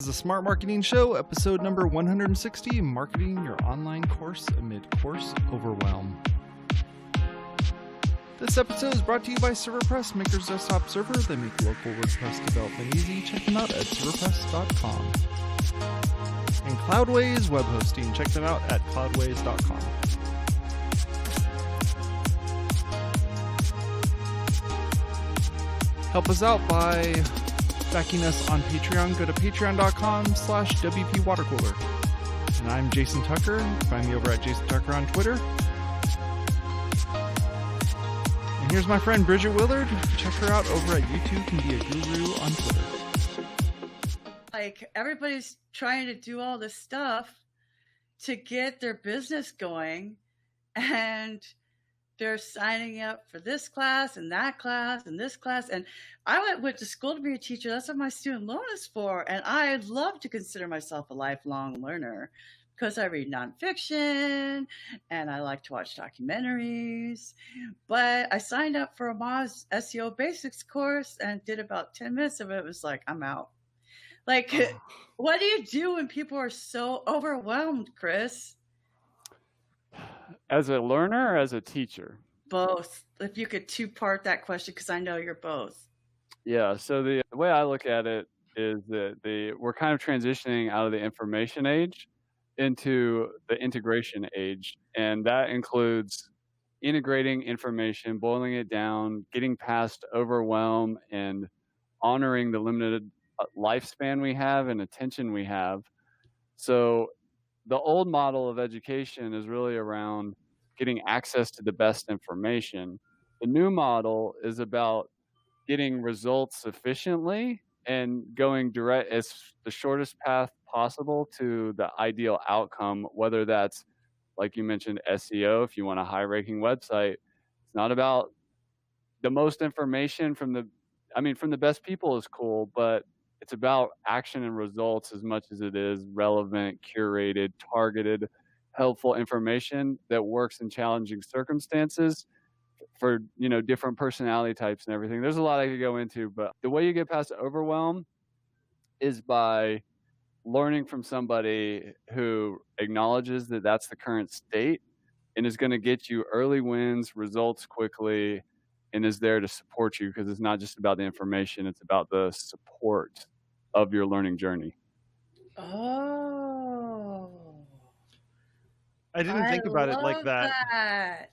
This is a Smart Marketing Show, episode number 160, Marketing Your Online Course Amid Course Overwhelm. This episode is brought to you by ServerPress, Maker's Desktop Server. They make local WordPress development easy. Check them out at serverpress.com. And Cloudways Web Hosting. Check them out at cloudways.com. Help us out by backing us on Patreon. Go to patreon.com/WPwatercooler. And I'm Jason Tucker. Find me over at Jason Tucker on Twitter. And here's my friend Bridgette Willard. Check her out over at YouTube and be a guru on Twitter. Like, everybody's trying to do all this stuff to get their business going, and they're signing up for this class and that class and this class. And I went to school to be a teacher. That's what my student loan is for. And I love to consider myself a lifelong learner because I read nonfiction and I like to watch documentaries. But I signed up for a Moz SEO Basics course and did about 10 minutes of it. It was like, I'm out. Like, what do you do when people are so overwhelmed, Chris? As a learner or as a teacher? Both. If you could two-part that question, because I know you're both. Yeah. So the way I look at it is that we're kind of transitioning out of the information age into the integration age. And that includes integrating information, boiling it down, getting past overwhelm, and honoring the limited lifespan we have and attention we have. So the old model of education is really around getting access to the best information. The new model is about getting results efficiently and going direct as the shortest path possible to the ideal outcome, whether that's, like you mentioned, SEO. If you want a high-ranking website, it's not about the most information from the best people is cool, but it's about action and results as much as it is relevant, curated, targeted, helpful information that works in challenging circumstances for, different personality types and everything. There's a lot I could go into, but the way you get past overwhelm is by learning from somebody who acknowledges that that's the current state and is going to get you early wins, results quickly, and is there to support you, because it's not just about the information, it's about the support of your learning journey. Oh. I didn't think about it like that.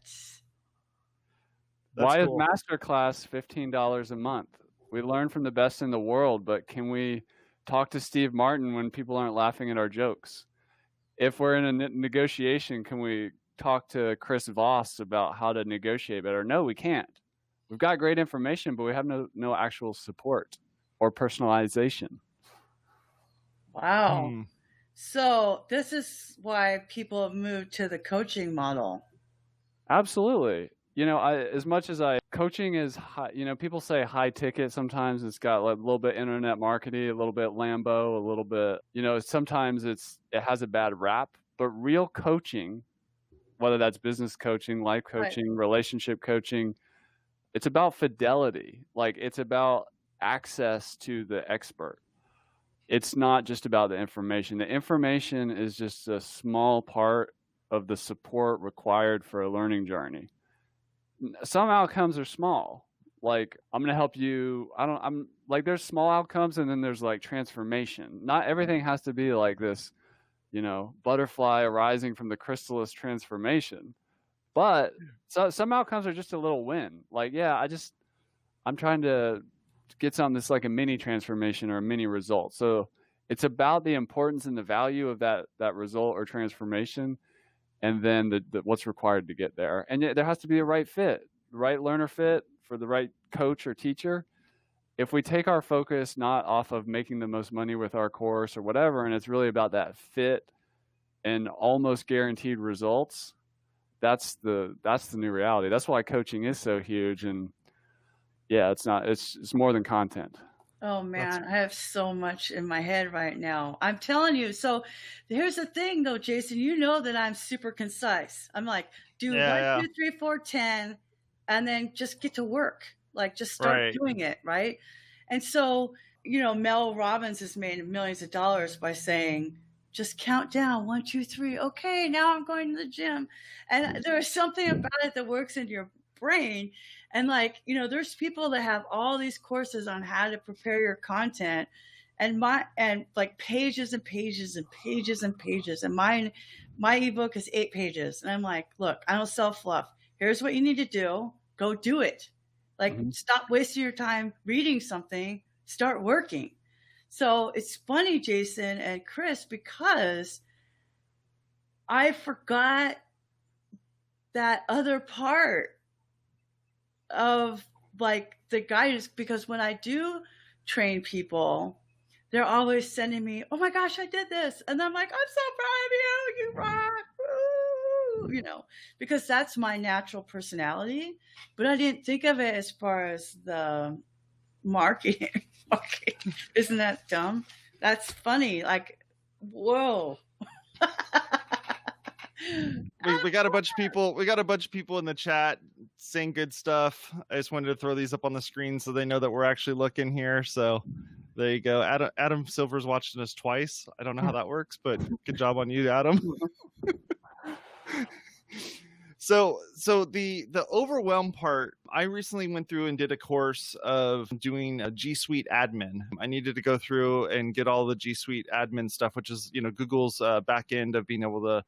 Why cool. is Masterclass $15 a month? We learn from the best in the world, but can we talk to Steve Martin when people aren't laughing at our jokes? If we're in a negotiation, can we talk to Chris Voss about how to negotiate better? No, we can't. We've got great information, but we have no actual support or personalization. Wow. So this is why people have moved to the coaching model. Absolutely. Coaching is high, people say high ticket. Sometimes it's got like a little bit internet marketing, a little bit Lambo, a little bit, sometimes it has a bad rap, but real coaching, whether that's business coaching, life coaching, right, relationship coaching, it's about fidelity. Like, it's about access to the expert. It's not just about the information. The information is just a small part of the support required for a learning journey. Some outcomes are small. Like, I'm going to help you. There's small outcomes, and then there's like transformation. Not everything has to be like this, butterfly arising from the chrysalis transformation. But some outcomes are just a little win. Like, I'm trying to get something that's like a mini transformation or a mini result. So it's about the importance and the value of that result or transformation, and then the what's required to get there. And there has to be a right fit, the right learner fit for the right coach or teacher. If we take our focus not off of making the most money with our course or whatever, and it's really about that fit and almost guaranteed results, that's the new reality. That's why coaching is so huge. And yeah, it's more than content. Oh man, I have so much in my head right now. I'm telling you. So here's the thing though, Jason, that I'm super concise. I'm like, do 1, 2, 3, 4, 10, and then just get to work. Like, just start doing it. Right. And so Mel Robbins has made millions of dollars by saying, just count down 1, 2, 3. Okay, now I'm going to the gym. And there's something about it that works in your brain. And there's people that have all these courses on how to prepare your content and pages and pages and pages and pages. And my ebook is 8 pages. And I'm like, look, I don't sell fluff. Here's what you need to do. Go do it. Stop wasting your time reading something. Start working. So it's funny, Jason and Chris, because I forgot that other part of the guidance, because when I do train people, they're always sending me, oh my gosh, I did this. And I'm like, I'm so proud of you. You rock. Woo! Because that's my natural personality. But I didn't think of it as far as the marketing. Okay. Isn't that dumb? That's funny. Whoa. We got a bunch of people. We got a bunch of people in the chat saying good stuff. I just wanted to throw these up on the screen so they know that we're actually looking here. So there you go. Adam Silver's watching us twice. I don't know how that works, but good job on you, Adam. So the Overwhelm part, I recently went through and did a course of doing a G Suite admin. I needed to go through and get all the G Suite admin stuff, which is, Google's back end of being able to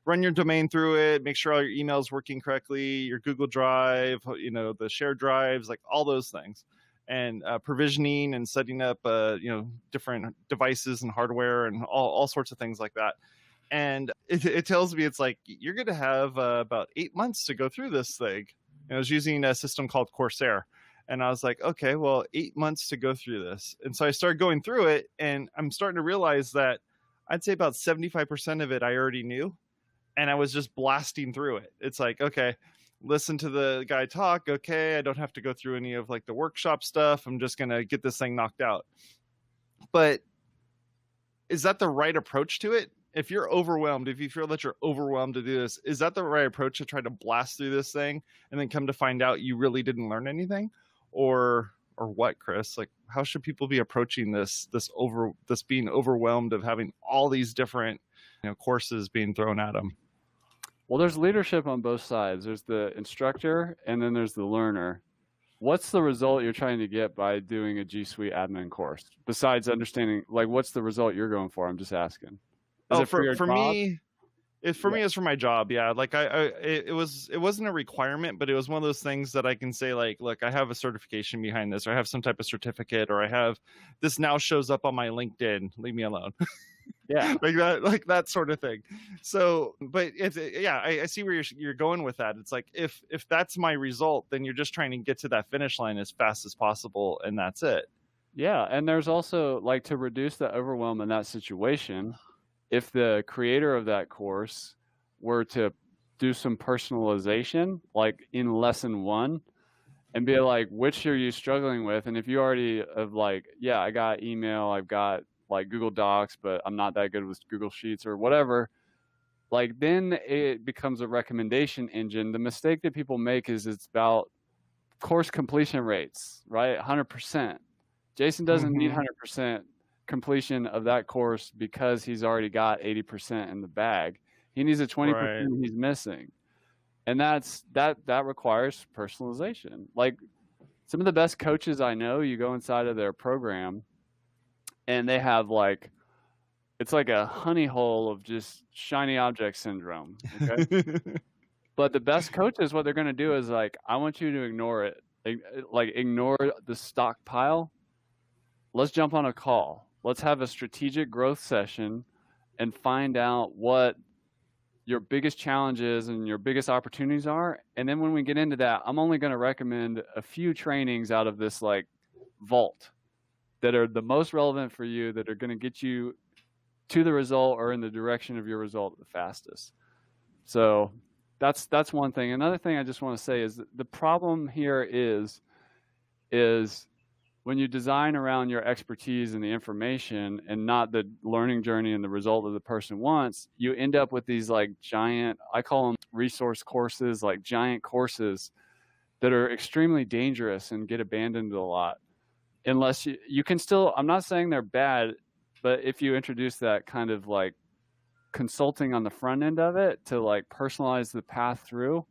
run your domain through it, make sure all your emails working correctly, your Google Drive, the shared drives, all those things, and provisioning and setting up, different devices and hardware and all sorts of things like that. And it tells me, it's you're going to have about 8 months to go through this thing. And I was using a system called Corsair. And I was like, okay, well, 8 months to go through this. And so I started going through it, and I'm starting to realize that I'd say about 75% of it I already knew. And I was just blasting through it. It's okay, listen to the guy talk. Okay, I don't have to go through any of the workshop stuff. I'm just going to get this thing knocked out. But is that the right approach to it? If you're overwhelmed, if you feel that you're overwhelmed to do this, is that the right approach to try to blast through this thing and then come to find out you really didn't learn anything? Or what, Chris? How should people be approaching this being overwhelmed of having all these different courses being thrown at them? Well, there's leadership on both sides. There's the instructor and then there's the learner. What's the result you're trying to get by doing a G Suite admin course? Besides understanding, what's the result you're going for? I'm just asking. For me, it's for my job. Yeah. It wasn't a requirement, but it was one of those things that I can say, look, I have a certification behind this, or I have some type of certificate, or I have this now shows up on my LinkedIn. Leave me alone. Yeah. that sort of thing. So, but I see where you're going with that. It's if that's my result, then you're just trying to get to that finish line as fast as possible, and that's it. Yeah. And there's also to reduce the overwhelm in that situation, if the creator of that course were to do some personalization, in lesson 1, and be which are you struggling with? And if you already have I got email, I've got Google Docs, but I'm not that good with Google Sheets or whatever, then it becomes a recommendation engine. The mistake that people make is it's about course completion rates, right? 100%. Jason doesn't need 100% completion of that course because he's already got 80% in the bag. He needs a 20% he's missing. And that requires personalization. Some of the best coaches I know, you go inside of their program and they have it's like a honey hole of just shiny object syndrome. Okay. But the best coaches, what they're going to do is I want you to ignore it. Ignore the stockpile. Let's jump on a call. Let's have a strategic growth session and find out what your biggest challenges and your biggest opportunities are. And then when we get into that, I'm only going to recommend a few trainings out of this vault that are the most relevant for you, that are going to get you to the result or in the direction of your result the fastest. So that's one thing. Another thing I just want to say is that the problem here is when you design around your expertise and the information and not the learning journey and the result that the person wants, you end up with these giant, I call them resource courses, giant courses that are extremely dangerous and get abandoned a lot. unless you can still, I'm not saying they're bad, but if you introduce that kind of like consulting on the front end of it to like personalize the path through,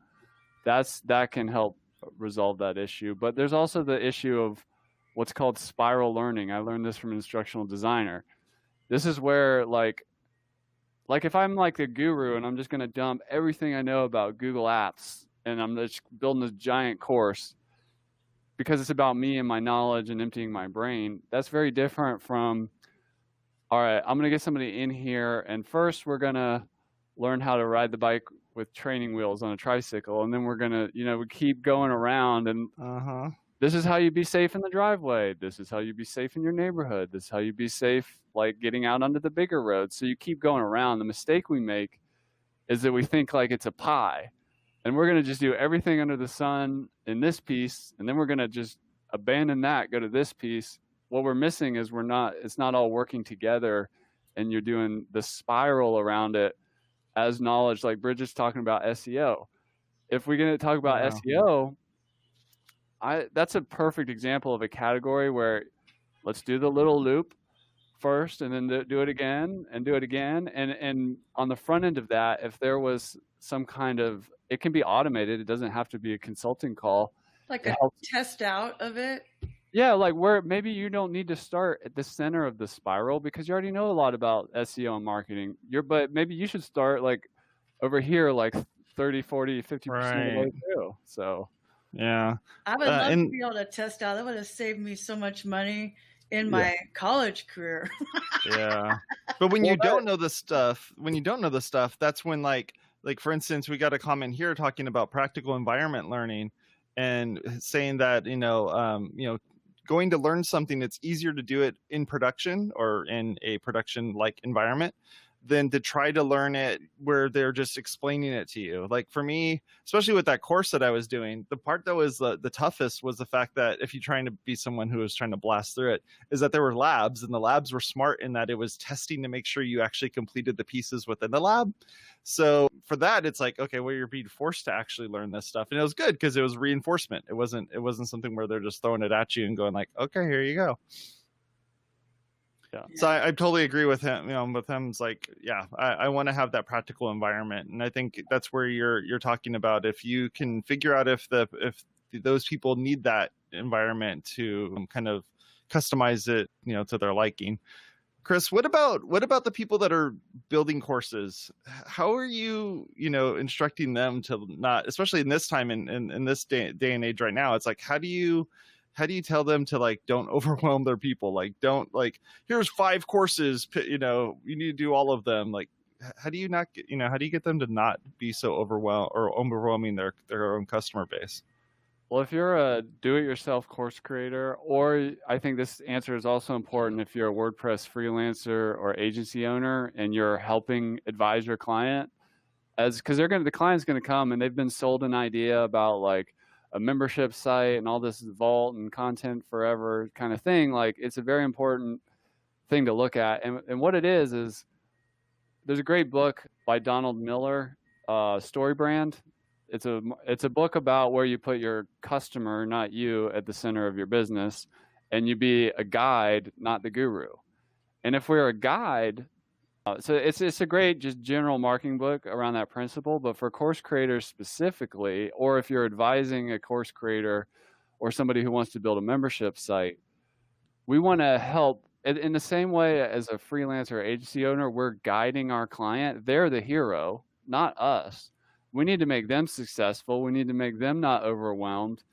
that can help resolve that issue. But there's also the issue of what's called spiral learning. I learned this from an instructional designer. This is where like if I'm like a guru and I'm just going to dump everything I know about Google Apps and I'm just building this giant course because it's about me and my knowledge and emptying my brain, that's very different from, all right, I'm going to get somebody in here and first we're going to learn how to ride the bike with training wheels on a tricycle. And then we're going to, we keep going around and this is how you be safe in the driveway. This is how you be safe in your neighborhood. This is how you be safe, like getting out onto the bigger roads. So you keep going around. The mistake we make is that we think like it's a pie and we're going to just do everything under the sun in this piece. And then we're going to just abandon that, go to this piece. What we're missing is it's not all working together and you're doing the spiral around it as knowledge, like Bridgette's talking about SEO. If we're going to talk about SEO, that's a perfect example of a category where let's do the little loop first and then do it again and do it again. And on the front end of that, if there was some kind of, it can be automated. It doesn't have to be a consulting call. Like a test out of it. Yeah, like where maybe you don't need to start at the center of the spiral because you already know a lot about SEO and marketing. But maybe you should start like over here, like 30, 40, 50% of the way through. So, yeah. I would love to be able to test out. That would have saved me so much money in my college career. Yeah. But when you don't know the stuff, that's when like for instance, we got a comment here talking about practical environment learning and saying that, going to learn something, it's easier to do it in production or in a production like environment than to try to learn it where they're just explaining it to you. Like for me, especially with that course that I was doing, the part that was the toughest was the fact that if you're trying to be someone who was trying to blast through it, is that there were labs and the labs were smart in that it was testing to make sure you actually completed the pieces within the lab. So for that, it's like, okay, well, you're being forced to actually learn this stuff. And it was good because it was reinforcement. It wasn't something where they're just throwing it at you and going like, okay, here you go. Yeah. So I totally agree with him. With him, it's like, yeah, I want to have that practical environment, and I think that's where you're talking about. If you can figure out if those people need that environment to kind of customize it, to their liking. Chris, what about the people that are building courses? How are you, instructing them to not, especially in this time in this day and age right now? It's like, how do you tell them to like, don't overwhelm their people? Like, don't like, here's 5 courses, you need to do all of them. Like, how do you get them to not be so overwhelming their own customer base? Well, if you're a do-it-yourself course creator, or I think this answer is also important if you're a WordPress freelancer or agency owner and you're helping advise your client, because the client's going to come and they've been sold an idea about like a membership site and all this vault and content forever kind of thing. Like, it's a very important thing to look at. And what it is there's a great book by Donald Miller, Story Brand. It's a book about where you put your customer, not you, at the center of your business, and you be a guide, not the guru. And if we're a guide, so it's a great just general marketing book around that principle. But for course creators specifically, or if you're advising a course creator or somebody who wants to build a membership site, we want to help in the same way as a freelancer or agency owner. We're guiding our client. They're the hero, not us. We need to make them successful. We need to make them not overwhelmed.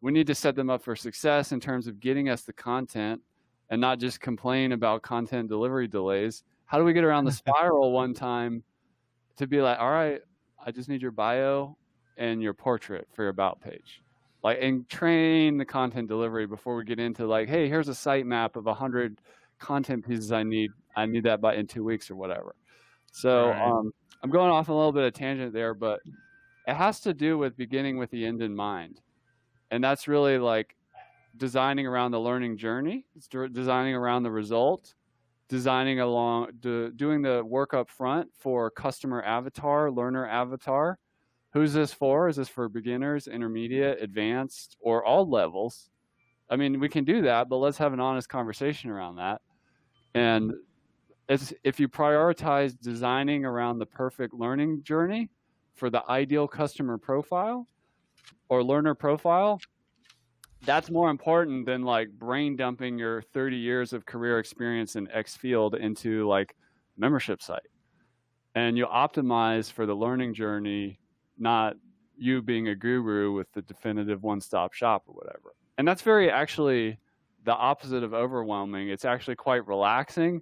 We need to set them up for success in terms of getting us the content and not just complain about content delivery delays. How do we get around the spiral one time to be like, all right, I just need your bio and your portrait for your about page. Like, and train the content delivery before we get into like, hey, here's a site map of 100 content pieces I need that in 2 weeks or whatever. So, I'm going off a little bit of tangent there, but it has to do with beginning with the end in mind. And that's really like designing around the learning journey, designing around the result, doing the work up front for customer avatar, learner avatar. Who's this for? Is this for beginners, intermediate, advanced, or all levels? I mean, we can do that, but let's have an honest conversation around that. And if you prioritize designing around the perfect learning journey for the ideal customer profile or learner profile, that's more important than like brain dumping your 30 years of career experience in X field into like membership site. And you optimize for the learning journey, not you being a guru with the definitive one-stop shop or whatever. And that's very actually the opposite of overwhelming. It's actually quite relaxing,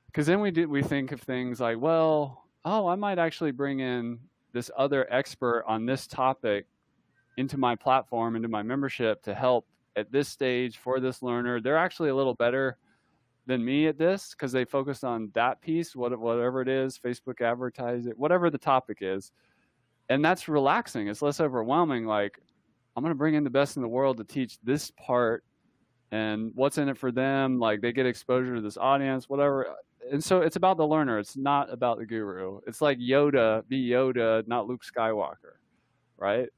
because then we think of things like, well, oh, I might actually bring in this other expert on this topic into my platform, into my membership to help at this stage for this learner. They're actually a little better than me at this because they focused on that piece, whatever it is, Facebook advertising, whatever the topic is. And that's relaxing. It's less overwhelming. Like, I'm going to bring in the best in the world to teach this part and what's in it for them. Like, they get exposure to this audience, whatever. And so it's about the learner. It's not about the guru. It's like Yoda, be Yoda, not Luke Skywalker, right?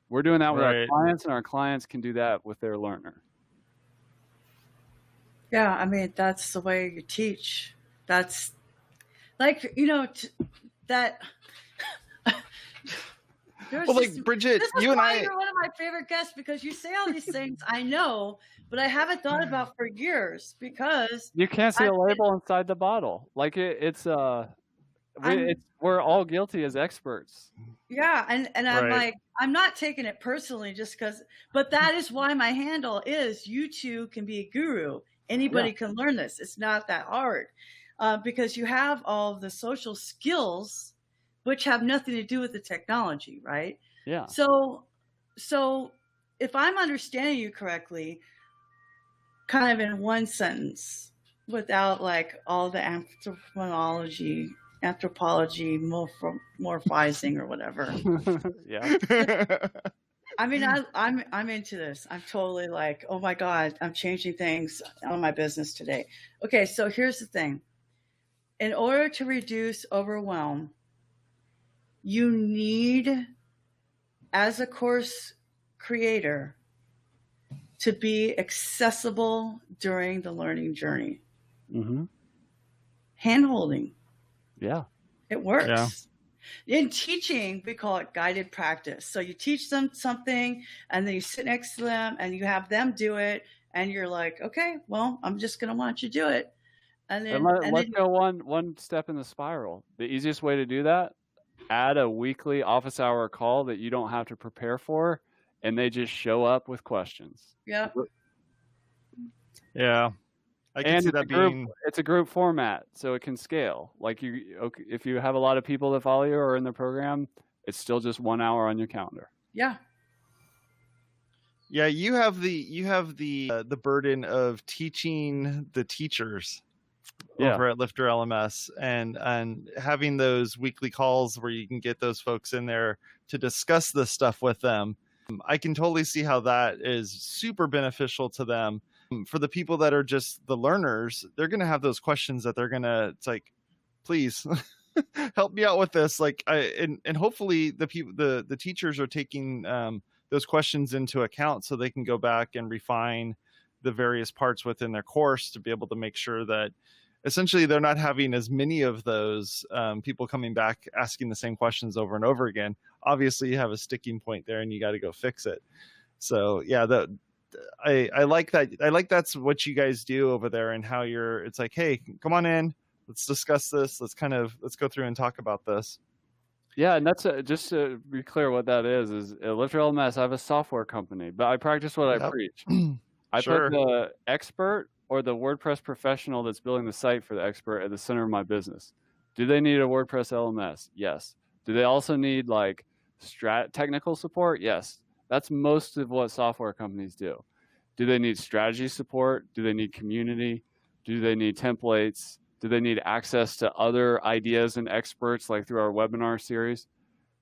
We're doing that with our clients, and our clients can do that with their learner. Yeah, I mean, that's the way you teach. That's like, you know, that. Well, like Bridgette, you and I, you're one of my favorite guests because you say all these things I know, but I haven't thought about for years because you can't see a label inside the bottle. Like we're all guilty as experts. Yeah, and I'm like, I'm not taking it personally just because, but that is why my handle is you too can be a guru. Anybody can learn this. It's not that hard because you have all the social skills which have nothing to do with the technology, right? Yeah. So if I'm understanding you correctly, kind of in one sentence, without like all the anthropology morphizing or whatever. Yeah. I mean, I'm into this. I'm totally like, oh my God, I'm changing things on my business today. Okay, so here's the thing. In order to reduce overwhelm, you need, as a course creator, to be accessible during the learning journey. Mm-hmm. Hand-holding. Yeah. It works. Yeah. In teaching, we call it guided practice. So you teach them something, and then you sit next to them, and you have them do it, and you're like, okay, well, I'm just going to watch you do it. And then let's go one step in the spiral. The easiest way to do that, add a weekly office hour call that you don't have to prepare for, and they just show up with questions. Yeah. Yeah. I can see that being... It's a group format, so it can scale. Like if you have a lot of people that follow you or in the program, it's still just 1 hour on your calendar. Yeah. Yeah, you have the burden of teaching the teachers over at Lifter LMS and having those weekly calls where you can get those folks in there to discuss this stuff with them. I can totally see how that is super beneficial to them. For the people that are just the learners, they're going to have those questions that they're going to, it's like, please help me out with this. Like, and hopefully the people, the teachers are taking those questions into account so they can go back and refine the various parts within their course to be able to make sure that essentially they're not having as many of those people coming back asking the same questions over and over again. Obviously you have a sticking point there and you got to go fix it. So yeah, I like that. I like that's what you guys do over there and how it's like, hey, come on in, let's discuss this. Let's go through and talk about this. Yeah, and that's just to be clear, what that is Lifter LMS. I have a software company, but I practice what I preach. I put the expert or the WordPress professional that's building the site for the expert at the center of my business. Do they need a WordPress LMS? Yes. Do they also need like technical support? Yes. That's most of what software companies do. Do they need strategy support? Do they need community? Do they need templates? Do they need access to other ideas and experts like through our webinar series?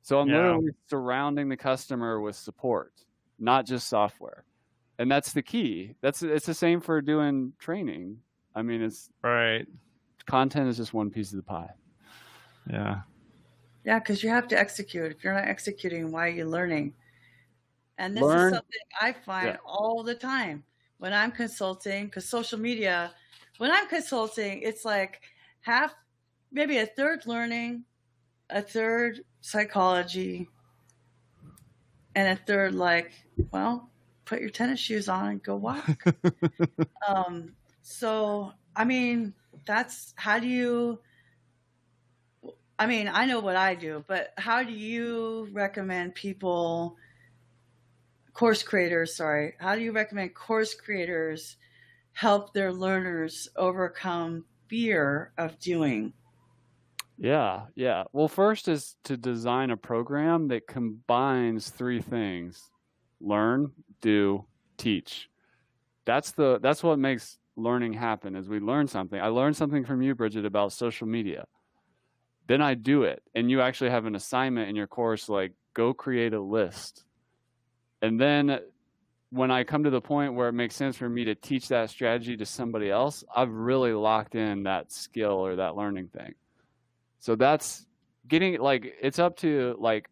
So I'm literally surrounding the customer with support, not just software. And that's the key. It's the same for doing training. I mean, it's content is just one piece of the pie. Yeah. Yeah, because you have to execute. If you're not executing, why are you learning? And this is something I find all the time. when I'm consulting, because social media, when I'm consulting, it's like half, maybe a third learning, a third psychology, and a third like, well, put your tennis shoes on and go walk. So, I mean, that's how do you, I mean, I know what I do, but how do you recommend people, course creators, how do you recommend course creators help their learners overcome fear of doing? Yeah. Well, first is to design a program that combines three things: learn, do, teach. That's what makes learning happen, is we learn something. I learned something from you, Bridgette, about social media. Then I do it, and you actually have an assignment in your course, like go create a list. And then when I come to the point where it makes sense for me to teach that strategy to somebody else, I've really locked in that skill or that learning thing. So that's getting, like, it's up to like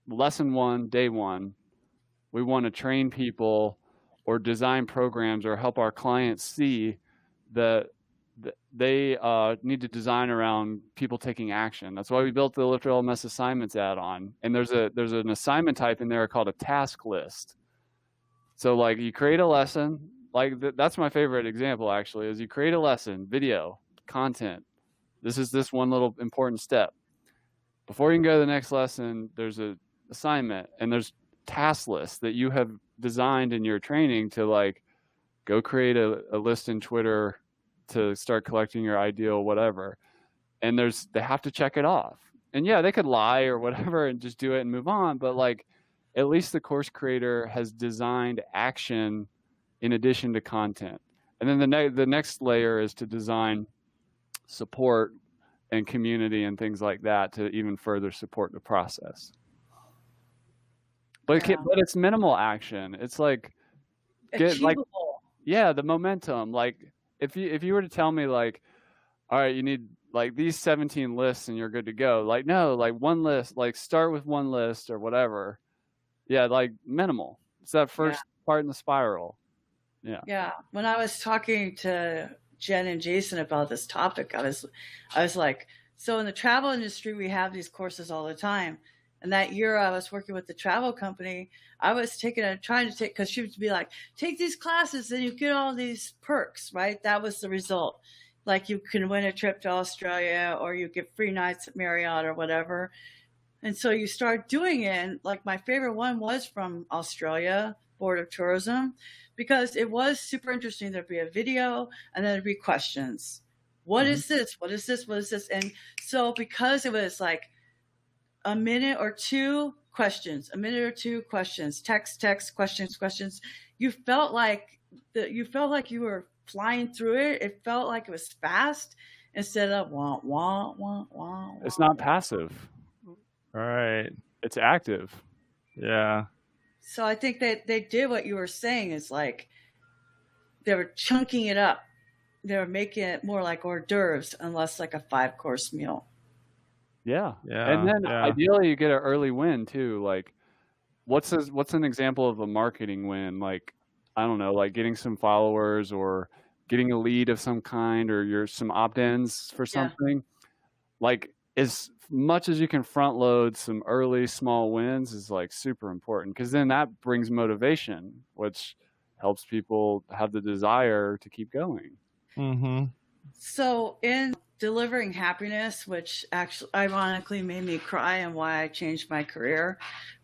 lesson 1, day 1. We want to train people or design programs or help our clients see that they need to design around people taking action. That's why we built the Lifter LMS assignments add-on. And there's an assignment type in there called a task list. So like you create a lesson, like that's my favorite example actually, is you create a lesson, video, content. This is this one little important step. Before you can go to the next lesson, there's an assignment and there's task lists that you have designed in your training to like go create a list in Twitter to start collecting your ideal whatever. And they have to check it off. And yeah, they could lie or whatever and just do it and move on. But like, at least the course creator has designed action in addition to content. And then the next layer is to design support and community and things like that to even further support the process. But it's minimal action. It's like Achievable. The momentum. Like if you were to tell me like, all right, you need like these 17 lists and you're good to go. Like no, like one list, like start with one list or whatever. Yeah, like minimal. It's that first part in the spiral. Yeah. Yeah. When I was talking to Jen and Jason about this topic, I was like, so in the travel industry, we have these courses all the time. And that year I was working with the travel company, I was trying to take, because she would be like, take these classes and you get all these perks, right? That was the result. Like you can win a trip to Australia or you get free nights at Marriott or whatever. And so you start doing it. Like my favorite one was from Australia, Board of Tourism, because it was super interesting. There'd be a video and then there'd be questions. What is this? What is this? What is this? And so because it was like a minute or two questions, text, questions, you felt like you were flying through it. It felt like it was fast instead of wah, wah, wah, wah. It's not passive. All right. It's active. Yeah. So I think that they did what you were saying, is like they were chunking it up. They were making it more like hors d'oeuvres and less like a 5-course meal. Yeah. And then ideally you get an early win too. Like what's an example of a marketing win? Like, I don't know, like getting some followers or getting a lead of some kind, or some opt-ins for something. Like as much as you can front load some early small wins is like super important, because then that brings motivation, which helps people have the desire to keep going. Mm-hmm. So in delivering happiness, which actually ironically made me cry and why I changed my career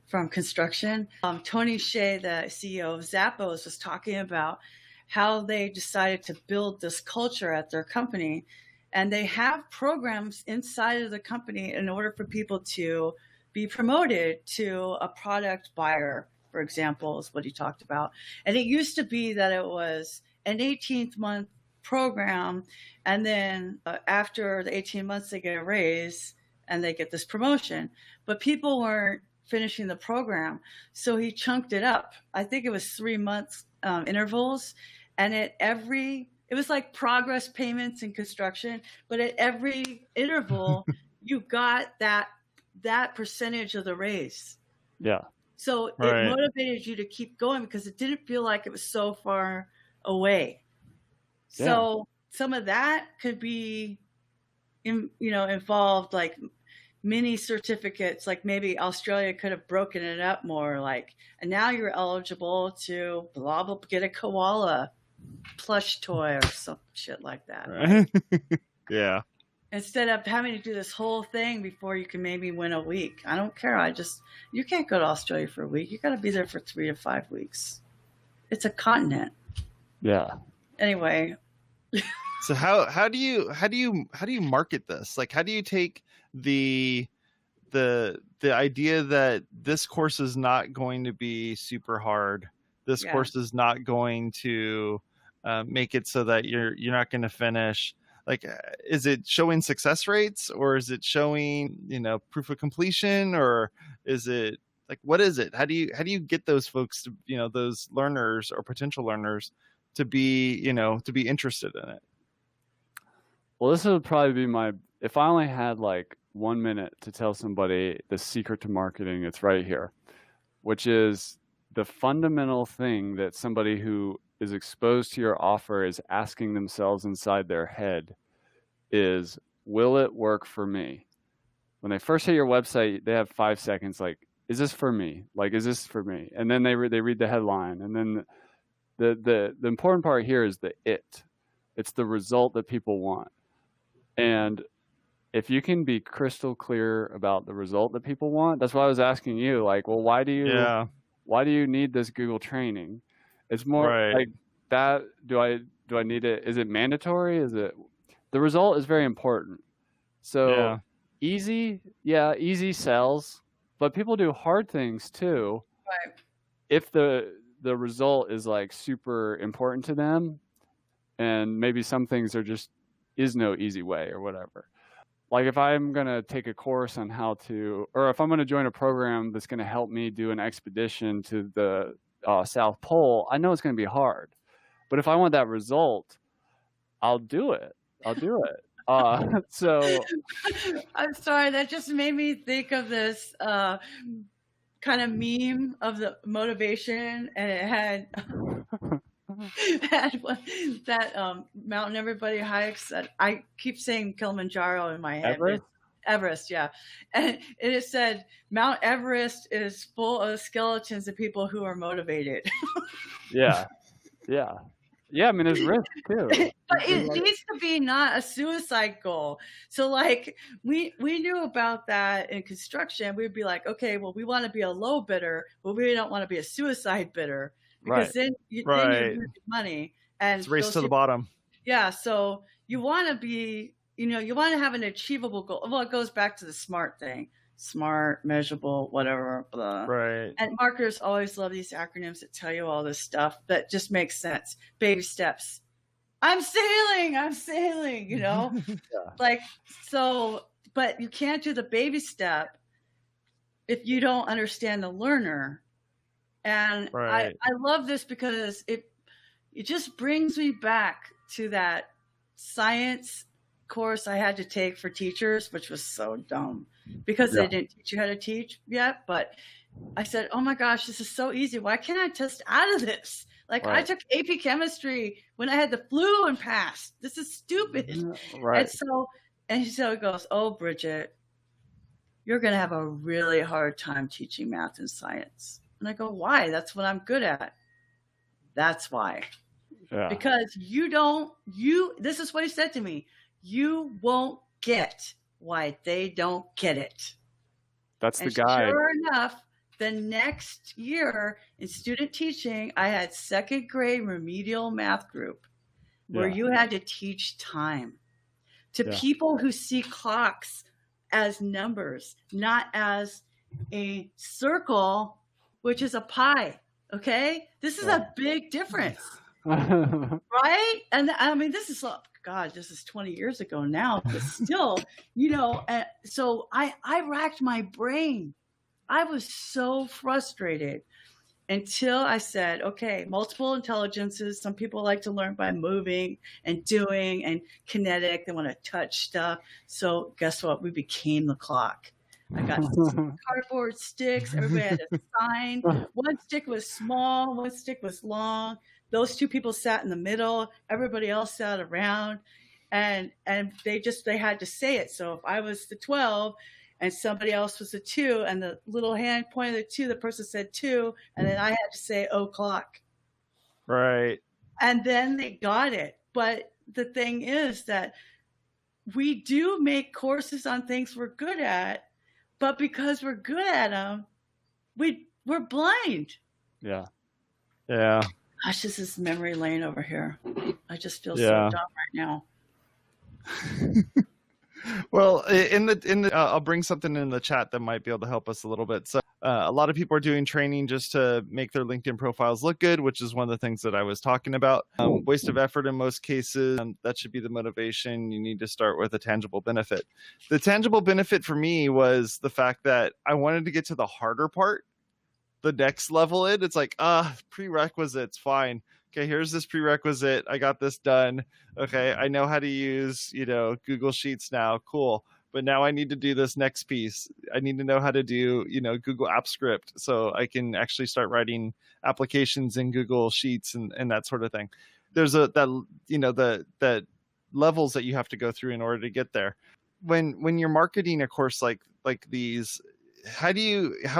from construction, Tony Hsieh, the CEO of Zappos, was talking about how they decided to build this culture at their company. And they have programs inside of the company in order for people to be promoted to a product buyer, for example, is what he talked about. And it used to be that it was an 18th month program. And then after the 18 months, they get a raise and they get this promotion. But people weren't finishing the program. So he chunked it up. I think it was 3 months intervals. And it was like progress payments in construction, but at every interval, you got that percentage of the raise. Yeah. So it Right. motivated you to keep going because it didn't feel like it was so far away. Yeah. So some of that could be, involved like mini certificates. Like maybe Australia could have broken it up more. Like, and now you're eligible to blah blah get a koala plush toy or some shit like that. Right. Yeah. Instead of having to do this whole thing before you can maybe win a week. I don't care. You can't go to Australia for a week. You got to be there for 3 to 5 weeks. It's a continent. Yeah. Anyway. So how do you market this? Like, how do you take the idea that this course is not going to be super hard. This course is not going to make it so that you're not going to finish. Like, is it showing success rates, or is it showing, proof of completion, or is it like, what is it? How do you get those folks to, those learners or potential learners to be interested in it? Well, this would probably be if I only had like 1 minute to tell somebody the secret to marketing, it's right here, which is the fundamental thing that somebody who is exposed to your offer is asking themselves inside their head is, will it work for me? When they first hit your website, they have 5 seconds like, is this for me? Like, is this for me? And then they read the headline. And then the important part here is it's the result that people want. And if you can be crystal clear about the result that people want, that's why I was asking you, like, well, why do you need this Google training? It's more like that. Do I need it? Is it mandatory? Is it, the result is very important. So easy sells, but people do hard things too. Right. If the result is like super important to them, and maybe some things is no easy way or whatever. Like if I'm going to take a course on or if I'm going to join a program that's going to help me do an expedition to the South Pole, I know it's going to be hard. But if I want that result, I'll do it. So I'm sorry, that just made me think of this kind of meme of the motivation, and it had that mountain everybody hikes. That I keep saying Kilimanjaro in my head. Everest, yeah. And it said Mount Everest is full of skeletons of people who are motivated. Yeah. I mean, there's risk too. But it needs to be not a suicide goal. So like we knew about that in construction. We'd be like, okay, well, we want to be a low bidder, but we don't want to be a suicide bidder, because then you lose money. And it's race to the bottom. Yeah. So you want to be, you want to have an achievable goal. Well, it goes back to the SMART thing. Smart, measurable, whatever, blah. Right. And marketers always love these acronyms that tell you all this stuff that just makes sense. Baby steps. I'm sailing, Like, so, but you can't do the baby step if you don't understand the learner. And I love this because it just brings me back to that science course I had to take for teachers, which was so dumb because they didn't teach you how to teach yet. But I said, oh my gosh, this is so easy. Why can't I test out of this? Like I took AP chemistry when I had the flu and passed. This is stupid. Right. And so it goes, oh, Bridgette, you're going to have a really hard time teaching math and science. And I go, why? That's what I'm good at. That's why. Yeah. Because this is what he said to me. You won't get why they don't get it. That's the guide. Sure enough, the next year in student teaching, I had 2nd grade remedial math group where you had to teach time to people who see clocks as numbers, not as a circle, which is a pie. Okay? This is a big difference. Right? And I mean, this is 20 years ago now, but still, so I racked my brain. I was so frustrated until I said, okay, multiple intelligences. Some people like to learn by moving and doing, and kinetic. They want to touch stuff. So guess what? We became the clock. I got cardboard sticks. Everybody had a sign. One stick was small, one stick was long. Those two people sat in the middle. Everybody else sat around, and they had to say it. So if I was the 12 and somebody else was the 2, and the little hand pointed at 2, the person said 2, and then I had to say o'clock. Right. And then they got it. But the thing is that we do make courses on things we're good at, but because we're good at them, we're blind. Yeah. Yeah. Gosh, this is memory lane over here. I just feel so dumb right now. Well, in the I'll bring something in the chat that might be able to help us a little bit. So a lot of people are doing training just to make their LinkedIn profiles look good, which is one of the things that I was talking about. Waste of effort in most cases. That should be the motivation. You need to start with a tangible benefit. The tangible benefit for me was the fact that I wanted to get to the harder part, the next level in. It's like, prerequisites, fine. Okay, here's this prerequisite. I got this done. Okay, I know how to use, Google Sheets now. Cool. But now I need to do this next piece. I need to know how to do, Google Apps Script so I can actually start writing applications in Google Sheets and that sort of thing. There's that levels that you have to go through in order to get there. When you're marketing a course like these, how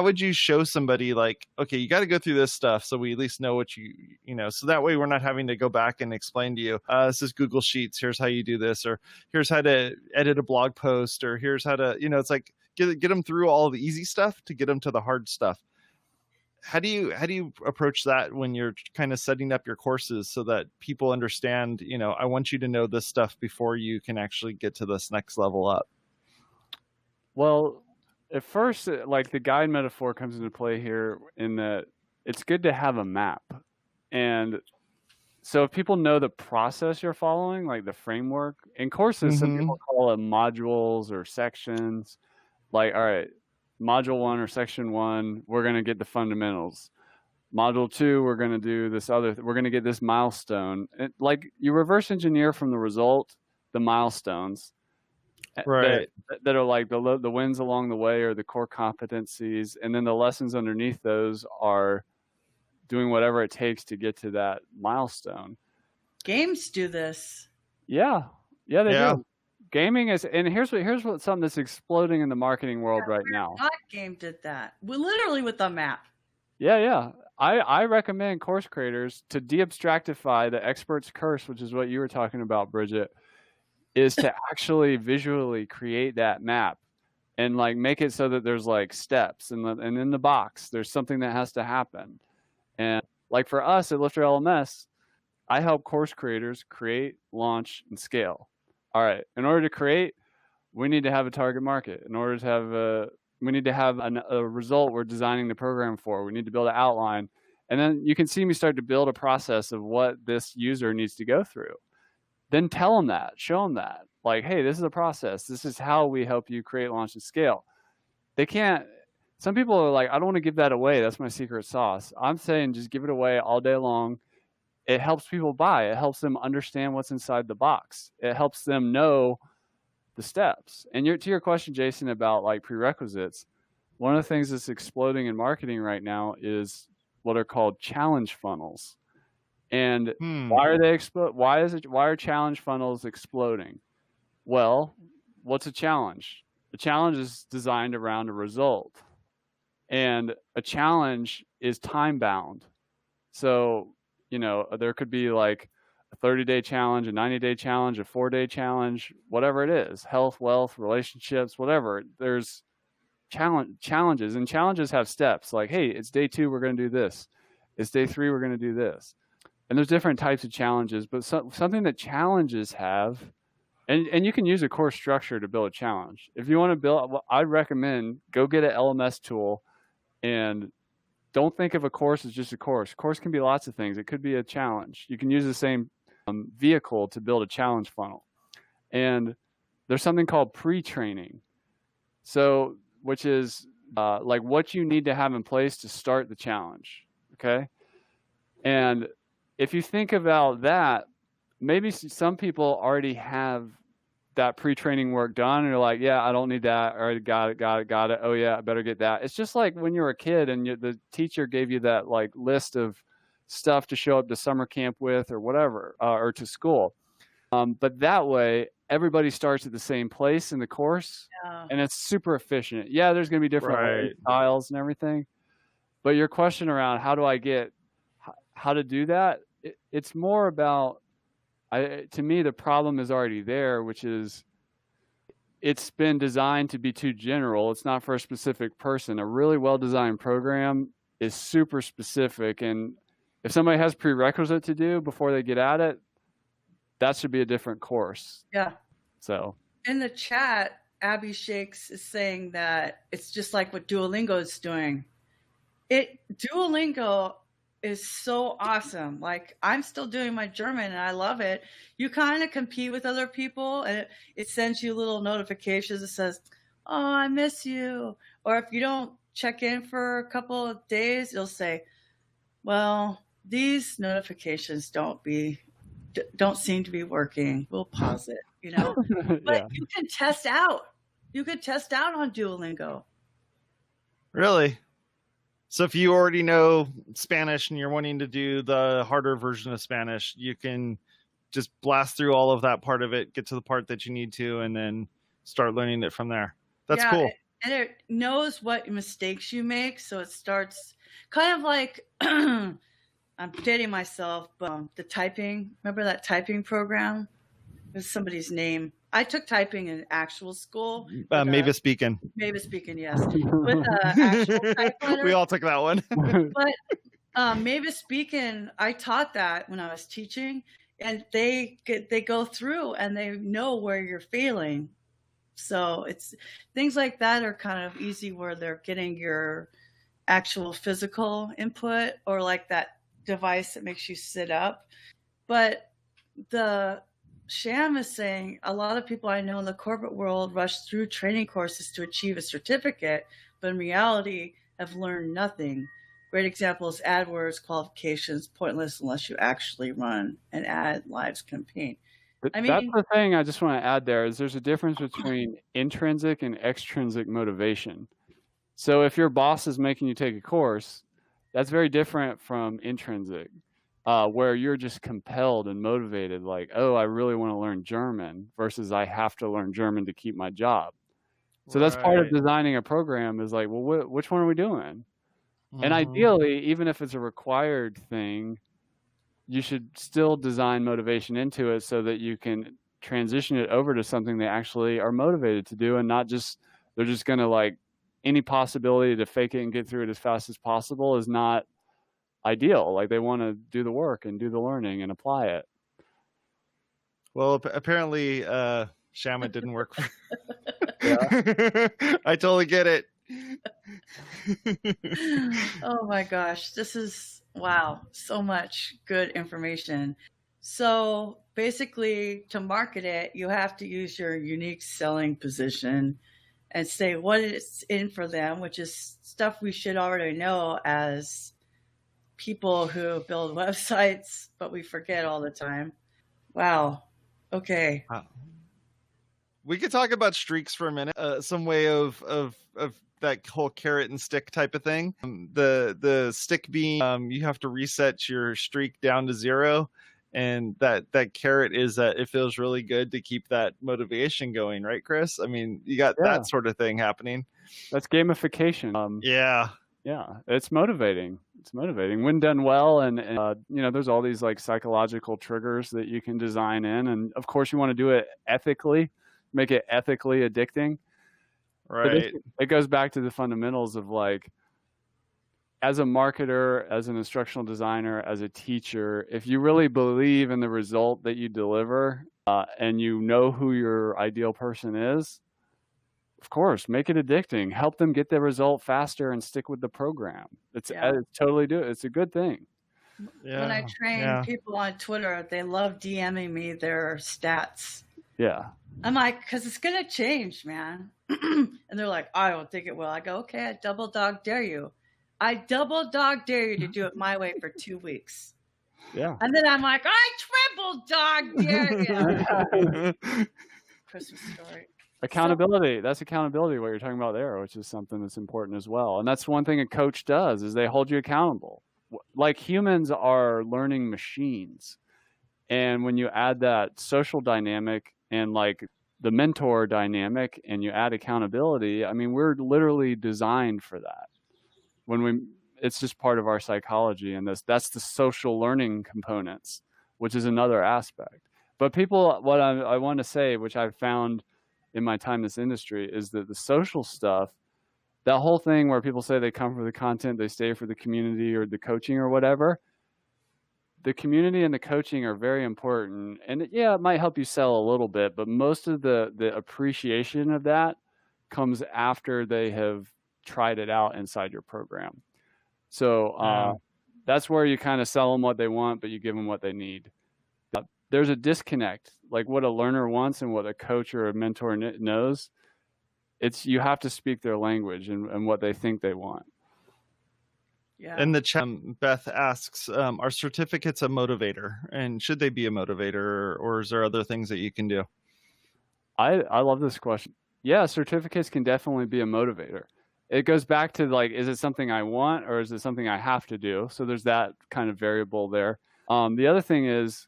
would you show somebody like, okay, you got to go through this stuff so we at least know what so that way we're not having to go back and explain to you, this is Google Sheets, here's how you do this, or here's how to edit a blog post, or here's how to, it's like get them through all the easy stuff to get them to the hard stuff. How do you approach that when you're kind of setting up your courses so that people understand, I want you to know this stuff before you can actually get to this next level up? Well, at first, like the guide metaphor comes into play here in that it's good to have a map. And so if people know the process you're following, like the framework, in courses, some people call it modules or sections. Like, all right, module 1 or section 1, we're going to get the fundamentals. Module 2, we're going to do this we're going to get this milestone. Like you reverse engineer from the result, the milestones. Right. That are like the wins along the way or the core competencies, and then the lessons underneath those are doing whatever it takes to get to that milestone. Games do this. Yeah, they do. Gaming is, and here's what something that's exploding in the marketing world right now. Game did that. Literally with the map. Yeah. I recommend course creators to de-abstractify the expert's curse, which is what you were talking about, Bridgette, is to actually visually create that map and like make it so that there's like steps and in the box, there's something that has to happen. And like for us at Lifter LMS, I help course creators create, launch, and scale. All right. In order to create, we need to have a target market. In order to have we need to have a result we're designing the program for. We need to build an outline. And then you can see me start to build a process of what this user needs to go through. Then tell them that, show them that. Like, hey, this is a process. This is how we help you create, launch, and scale. Some people are like, I don't want to give that away. That's my secret sauce. I'm saying just give it away all day long. It helps people buy. It helps them understand what's inside the box. It helps them know the steps. And to your question, Jason, about like prerequisites, one of the things that's exploding in marketing right now is what are called challenge funnels. And why are they why are challenge funnels exploding? Well, what's a challenge? A challenge is designed around a result. And a challenge is time bound. So, there could be like a 30-day challenge, a 90-day challenge, a 4-day challenge, whatever it is, health, wealth, relationships, whatever. There's challenges, and challenges have steps like, hey, it's day 2, we're going to do this. It's day 3, we're going to do this. And there's different types of challenges, but something that challenges have, and you can use a course structure to build a challenge. If you want to build, I'd recommend go get an LMS tool and don't think of a course as just a course. Course can be lots of things. It could be a challenge. You can use the same vehicle to build a challenge funnel. And there's something called pre-training. So, which is like what you need to have in place to start the challenge. Okay. And if you think about that, maybe some people already have that pre-training work done, and you're like, yeah, I don't need that. All right, got it. Oh yeah, I better get that. It's just like when you're a kid and the teacher gave you that like list of stuff to show up to summer camp with or whatever, or to school. But that way, everybody starts at the same place in the course, and it's super efficient. Yeah, there's going to be different styles and everything. But your question around how do I get how to do that, it's more about, to me, the problem is already there, which is it's been designed to be too general. It's not for a specific person. A really well-designed program is super specific. And if somebody has prerequisite to do before they get at it, that should be a different course. Yeah. So in the chat, Abby Shakes is saying that it's just like what Duolingo is doing. Duolingo is so awesome. Like, I'm still doing my German and I love it. You kind of compete with other people, and it sends you little notifications that says, oh, I miss you. Or if you don't check in for a couple of days, it'll say, well, these notifications don't seem to be working. We'll pause it, you know. But you can test out. You can test out on Duolingo. Really? So if you already know Spanish and you're wanting to do the harder version of Spanish, you can just blast through all of that part of it, get to the part that you need to, and then start learning it from there. That's cool. And it knows what mistakes you make. So it starts kind of like, I'm dating myself, but the typing, remember that typing program? It was somebody's name. I took typing in actual school. Mavis Beacon. Mavis Beacon, yes. With actual typewriter. We all took that one. But Mavis Beacon, I taught that when I was teaching, and they go through and they know where you're failing. So it's things like that are kind of easy, where they're getting your actual physical input, or like that device that makes you sit up. But the Sham is saying a lot of people I know in the corporate world rush through training courses to achieve a certificate, but in reality have learned nothing. Great example is AdWords qualifications, pointless unless you actually run an ad lives campaign. I mean, that's the thing I just want to add there is there's a difference between intrinsic and extrinsic motivation. So if your boss is making you take a course, that's very different from intrinsic. Where you're just compelled and motivated, like, oh, I really want to learn German, versus I have to learn German to keep my job. So that's part of designing a program, is like, well, which one are we doing? Mm-hmm. And ideally, even if it's a required thing, you should still design motivation into it so that you can transition it over to something they actually are motivated to do, and not just, they're just going to, like, any possibility to fake it and get through it as fast as possible is not ideal. Like, they want to do the work and do the learning and apply it. Well, apparently Shama didn't work. I totally get it. Oh my gosh, this is wow, so much good information. So basically, to market it, you have to use your unique selling position and say what it's in for them, which is stuff we should already know as people who build websites, but we forget all the time. Wow. Okay. We could talk about streaks for a minute. Some way of that whole carrot and stick type of thing. The stick being you have to reset your streak down to 0, and that carrot is that it feels really good to keep that motivation going, right, Chris? I mean, you got that sort of thing happening. That's gamification. Yeah, it's motivating. It's motivating when done well, and you know, there's all these like psychological triggers that you can design in, and of course you want to do it ethically, make it ethically addicting. Right. It goes back to the fundamentals of, like, as a marketer, as an instructional designer, as a teacher, if you really believe in the result that you deliver, and you know who your ideal person is, of course, make it addicting. Help them get the result faster and stick with the program. It's totally do it. It's a good thing. Yeah. When I train people on Twitter, they love DMing me their stats. Yeah. I'm like, because it's going to change, man. And they're like, I don't think it will. I go, okay, I double dog dare you. I double dog dare you to do it my way for 2 weeks. Yeah. And then I'm like, I triple dog dare you. Christmas story. Accountability. That's accountability, what you're talking about there, which is something that's important as well. And that's one thing a coach does, is they hold you accountable. Like, humans are learning machines. And when you add that social dynamic and like the mentor dynamic, and you add accountability, I mean, we're literally designed for that. It's just part of our psychology, and that's the social learning components, which is another aspect. But people, what I want to say, which I've found in my time in this industry, is that the social stuff, that whole thing where people say they come for the content, they stay for the community or the coaching or whatever, the community and the coaching are very important. And yeah, it might help you sell a little bit, but most of the appreciation of that comes after they have tried it out inside your program. So that's where you kind of sell them what they want, but you give them what they need. There's a disconnect, like what a learner wants and what a coach or a mentor knows. You have to speak their language and what they think they want. Yeah. In the chat, Beth asks, are certificates a motivator? And should they be a motivator, or is there other things that you can do? I love this question. Yeah, certificates can definitely be a motivator. It goes back to like, is it something I want or is it something I have to do? So there's that kind of variable there. The other thing is,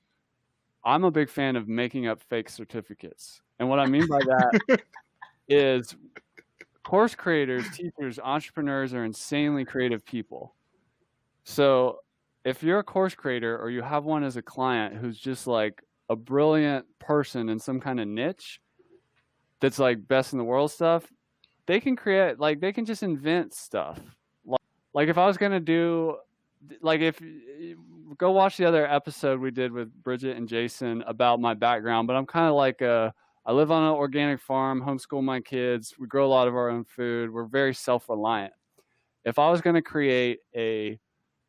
I'm a big fan of making up fake certificates. And what I mean by that is course creators, teachers, entrepreneurs are insanely creative people. So if you're a course creator or you have one as a client who's just like a brilliant person in some kind of niche that's like best in the world stuff, they can create, like, they can just invent stuff. Like if I was going to do, like, if go watch the other episode we did with Bridgette and Jason about my background, but I'm kind of like I live on an organic farm, homeschool my kids. We grow a lot of our own food. We're very self-reliant. If I was going to create a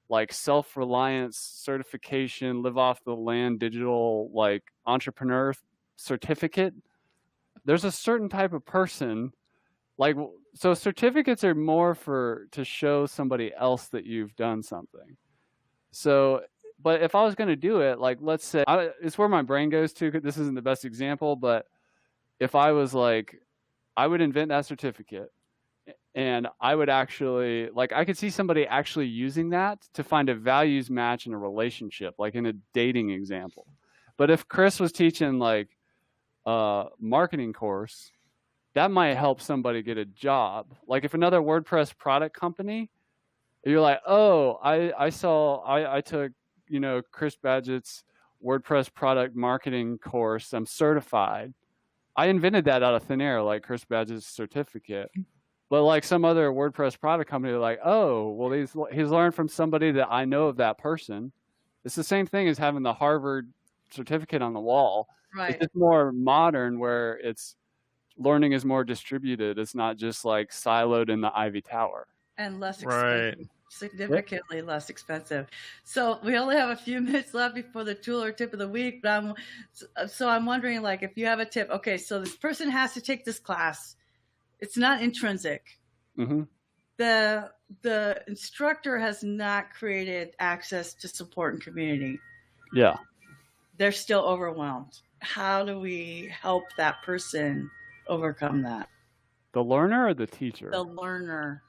like Selfreliance certification, live off the land, digital like entrepreneur certificate, there's a certain type of person. Like, so certificates are more to show somebody else that you've done something. So, but if I was going to do it, like, let's say, it's where my brain goes to, this isn't the best example, but if I was like, I would invent that certificate and I would actually, like, I could see somebody actually using that to find a values match in a relationship, like in a dating example. But if Chris was teaching like a marketing course, that might help somebody get a job. Like if another WordPress product company, you're like, oh, I took, Chris Badgett's WordPress product marketing course. I'm certified. I invented that out of thin air, like Chris Badgett's certificate. But like some other WordPress product company, they're like, oh, well, he's learned from somebody that I know of that person. It's the same thing as having the Harvard certificate on the wall. Right. It's just more modern, where learning is more distributed. It's not just like siloed in the Ivy Tower. And less expensive. Right. Significantly less expensive. So we only have a few minutes left before the tool or tip of the week. But I'm wondering, like, if you have a tip. Okay, so this person has to take this class. It's not intrinsic. Mm-hmm. The instructor has not created access to support and community. Yeah. They're still overwhelmed. How do we help that person overcome that? The learner or the teacher? The learner.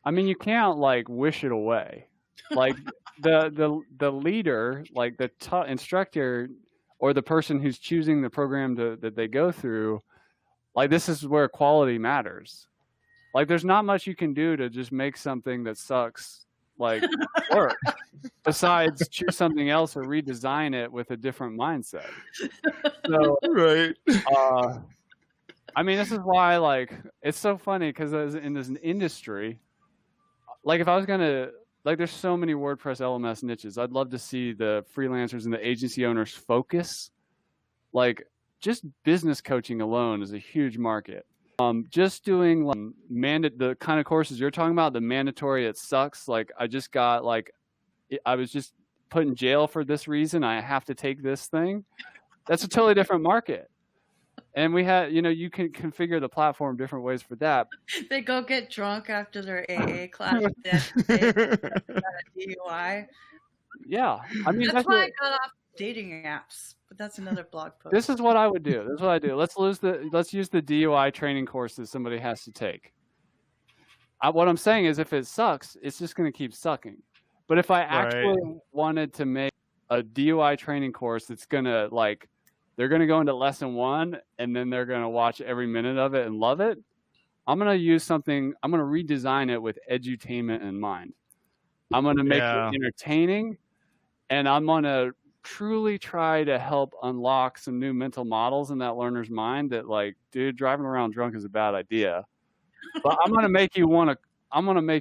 I mean, you can't like wish it away. Like the leader, like the instructor or the person who's choosing the program that they go through, like this is where quality matters. Like there's not much you can do to just make something that sucks like work besides choose something else or redesign it with a different mindset. So right. I mean, this is why like it's so funny, because in this industry, like if I was gonna, like there's so many WordPress LMS niches. I'd love to see the freelancers and the agency owners focus. Like just business coaching alone is a huge market. Just doing like, the kind of courses you're talking about, the mandatory, it sucks. Like I just got like, I was just put in jail for this reason. I have to take this thing. That's a totally different market. And we had, you can configure the platform different ways for that. They go get drunk after their AA class. They DUI. Yeah. I mean, that's why I got off dating apps. but that's another blog post. This is what I would do. This is what I do. Let's use the DUI training course that somebody has to take. What I'm saying is, if it sucks, it's just going to keep sucking. But if I actually wanted to make a DUI training course that's going to, like, they're going to go into lesson 1 and then they're going to watch every minute of it and love it, I'm going to use something, I'm going to redesign it with edutainment in mind. I'm going to make it entertaining, and I'm going to truly try to help unlock some new mental models in that learner's mind that, like, dude, driving around drunk is a bad idea. But I'm going to make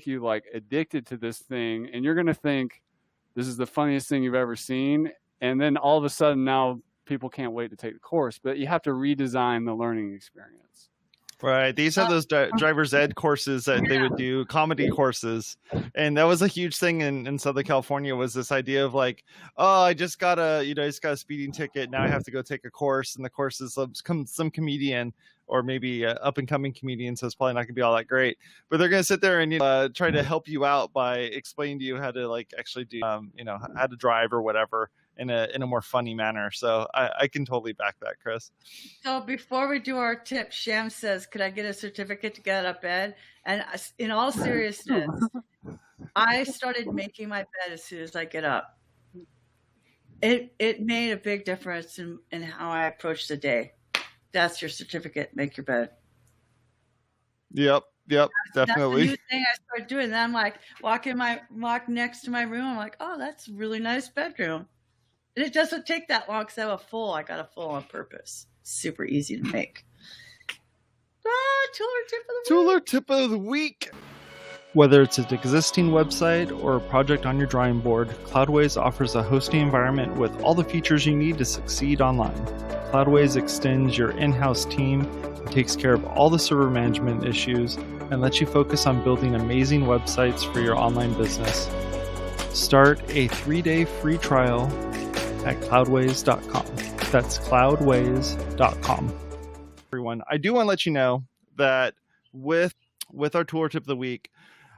you like addicted to this thing, and you're going to think this is the funniest thing you've ever seen. And then all of a sudden now people can't wait to take the course, but you have to redesign the learning experience. Right. These are those driver's ed courses that they would do, comedy courses. And that was a huge thing in Southern California, was this idea of like, oh, I just got a speeding ticket. Now I have to go take a course. And the course is some comedian, or maybe an up and coming comedian. So it's probably not gonna be all that great, but they're going to sit there and try to help you out by explaining to you how to, like, actually do, how to drive or whatever in a more funny manner. So I can totally back that, Chris. So before we do our tip, Sham says, could I get a certificate to get out of bed? And in all seriousness, I started making my bed as soon as I get up. It made a big difference in how I approach the day. That's your certificate. Make your bed. Yep, definitely. That's the new thing I started doing. Then I'm like, walk next to my room. I'm like, oh, that's a really nice bedroom. And it doesn't take that long because I have a full. I got a full on purpose. Super easy to make. Tooler tip of the week. Whether it's an existing website or a project on your drawing board, Cloudways offers a hosting environment with all the features you need to succeed online. Cloudways extends your in-house team, takes care of all the server management issues, and lets you focus on building amazing websites for your online business. Start a 3-day free trial at cloudways.com. That's cloudways.com. Everyone, I do want to let you know that with our Tooler Tip of the Week,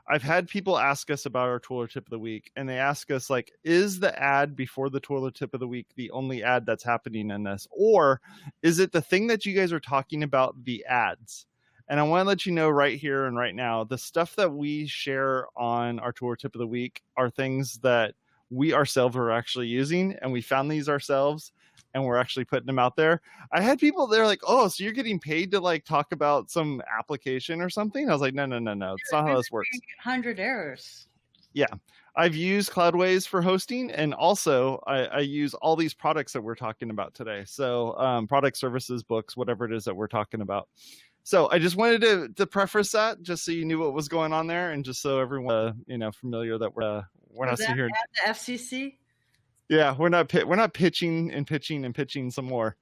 I've had people ask us about our Tooler Tip of the Week, and they ask us, like, is the ad before the Tooler Tip of the Week the only ad that's happening in this? Or is it the thing that you guys are talking about, the ads? And I want to let you know right here and right now, the stuff that we share on our Tooler Tip of the Week are things that we ourselves are actually using, and we found these ourselves, and we're actually putting them out there. I had people, they're like, oh, so you're getting paid to, like, talk about some application or something? I was like, no. It's not how this works. 100 errors. Yeah. I've used Cloudways for hosting, and also I use all these products that we're talking about today. So product, services, books, whatever it is that we're talking about. So I just wanted to preface that, just so you knew what was going on there, and just so everyone, familiar that we're not sitting here. The FCC? Yeah, we're not pitching some more.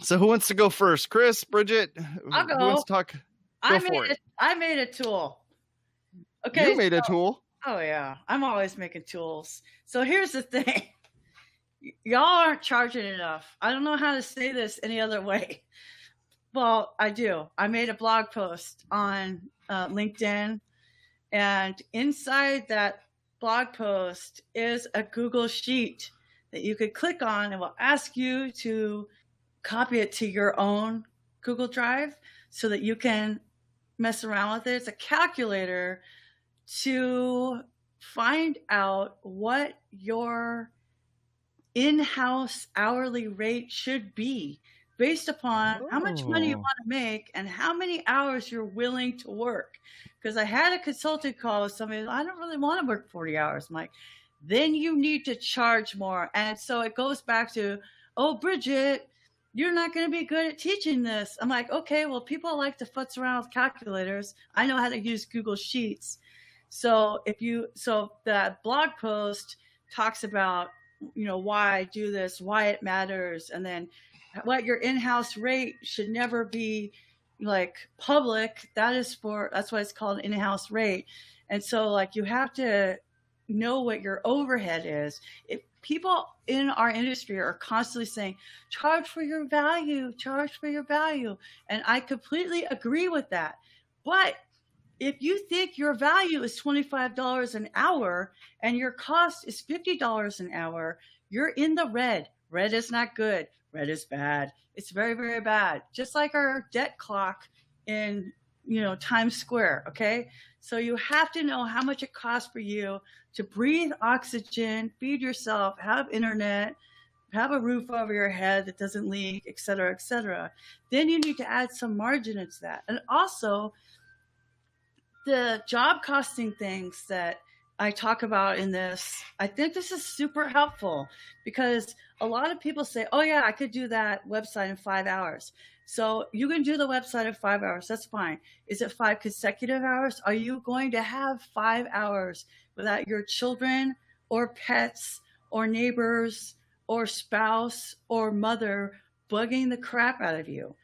So who wants to go first? Chris, Bridgette? I'll go. Who wants to talk? I made a tool. Okay. You made a tool? Oh, yeah. I'm always making tools. So here's the thing. Y'all aren't charging enough. I don't know how to say this any other way. Well, I do. I made a blog post on LinkedIn, and inside that blog post is a Google Sheet that you could click on, and will ask you to copy it to your own Google Drive so that you can mess around with it. It's a calculator to find out what your in-house hourly rate should be based upon how much money you want to make and how many hours you're willing to work. Because I had a consulting call with somebody, I don't really want to work 40 hours. I'm like, then you need to charge more. And so it goes back to, oh, Bridgette, you're not going to be good at teaching this. I'm like, okay, well, people like to futz around with calculators. I know how to use Google Sheets. So that blog post talks about, why I do this, why it matters, and then what your in-house rate should never be like public. That's why it's called an in-house rate. And so, like, you have to know what your overhead is. If people in our industry are constantly saying, charge for your value. And I completely agree with that. But if you think your value is $25 an hour and your cost is $50 an hour, you're in the red. Red is not good. Red is bad. It's very, very bad. Just like our debt clock in, Times Square. Okay. So you have to know how much it costs for you to breathe oxygen, feed yourself, have internet, have a roof over your head that doesn't leak, et cetera, et cetera. Then you need to add some margin into that. And also the job costing things that I talk about in this, I think this is super helpful because a lot of people say, oh yeah, I could do that website in 5 hours. So you can do the website in 5 hours. That's fine. Is it 5 consecutive hours? Are you going to have 5 hours without your children or pets or neighbors or spouse or mother bugging the crap out of you?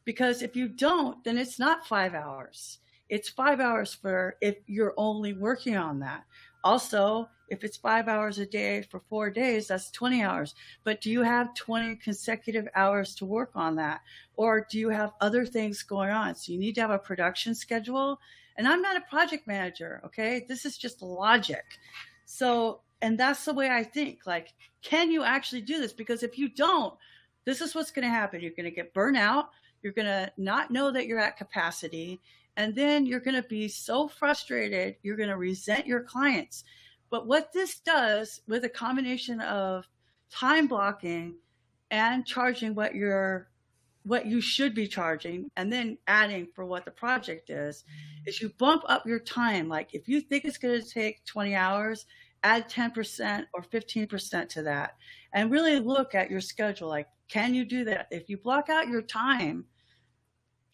Because if you don't, then it's not 5 hours. It's 5 hours for if you're only working on that. Also, if it's 5 hours a day for 4 days, that's 20 hours. But do you have 20 consecutive hours to work on that? Or do you have other things going on? So you need to have a production schedule. And I'm not a project manager, okay? This is just logic. So, and that's the way I think. Like, can you actually do this? Because if you don't, this is what's going to happen. You're going to get burnt out. You're going to not know that you're at capacity. And then you're going to be so frustrated, you're going to resent your clients. But what this does with a combination of time blocking and charging what you should be charging, and then adding for what the project is you bump up your time. Like if you think it's going to take 20 hours, add 10% or 15% to that, and really look at your schedule. Like, can you do that? If you block out your time